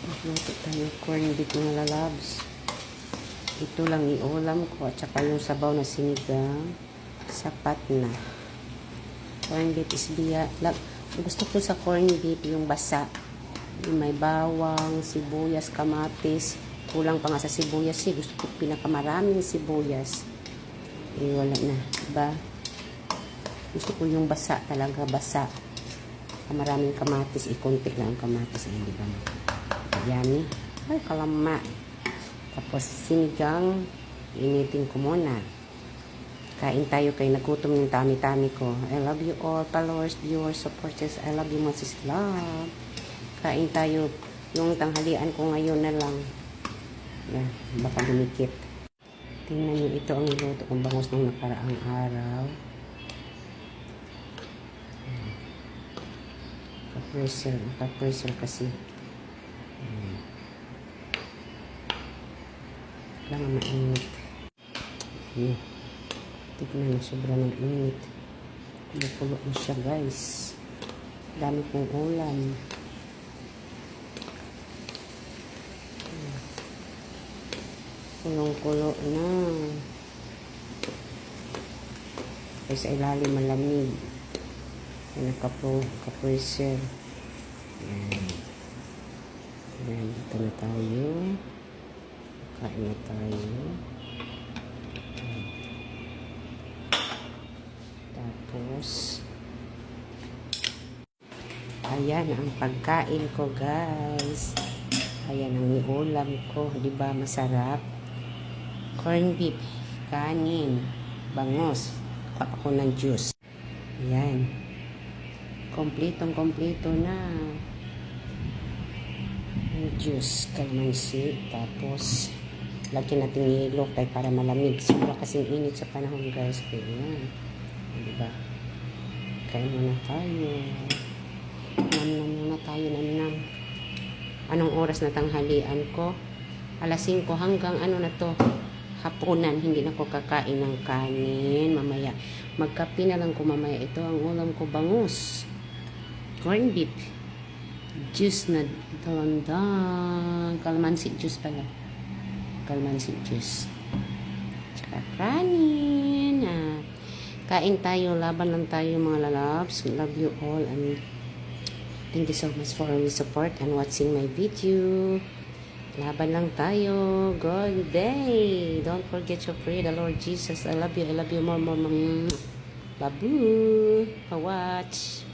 Magluto tayo corn beef mga lalabs. Ito lang iulam ko at saka yung sabaw na sinigang. Sapat na. Corn beef is gusto ko sa corn beef yung basa. Yung may bawang, sibuyas, kamatis. Kulang pa nga sa sibuyas eh. Gusto ko pinakamaraming sibuyas. Eh wala na. Diba? Gusto ko yung basa talaga. Basa. Maraming kamatis. Ikontik lang ang kamatis. Eh, diba? Yan eh. Ay, kalama. Tapos, sinigang. Initin ko muna. Kain tayo kay nagutom yung tami-tami ko. I love you all, followers, viewers, supporters. I love you, Mrs. Love. Kain tayo. Yung tanghalian ko ngayon na lang. Yan, baka dumikit. Tingnan nyo, ito ang niluto kong bangus ng nakaraang araw. Ka-pressure kasi. Kailangan mainit. Ayan. Tignan na sobra ng init. Kumukulo na siya guys. Dami pong ulam. Kulong-kulo na. Kaya sa ilalim malamig. Ayan, ka-pressure. Ayan. Ayan, dito na tayo. Kain na tayo. Tapos, ayan ang pagkain ko guys. Ayan ang iulam ko. Diba masarap? Corn beef, kanin, bangus. Kuha ako ng juice. Ayan. Kompletong-kompleto na. Yung juice, kalamansi. Tapos, lagyan natin yelo kay para malamig. Sobra kasing init sa panahon guys. Kaya yan. Diba? Kain muna tayo. Nam-nam muna tayo. Nam-nam. Anong oras na tanghalian ko? Alas 5 hanggang ano na to? Hapunan. Hindi na ko kakain ng kanin. Mamaya. Magkape na lang ko mamaya. Ito ang ulam ko bangus. Corn beef. Juice na dalang. Kalamansi juice pala. Kalamansi juice. Tsaka kanin. Kain tayo. Laban lang tayo mga lalabs. Love you all. And thank you so much for your support and watching my video. Laban lang tayo. Good day. Don't forget to pray the Lord Jesus. I love you. I love you more. Love you. Watch.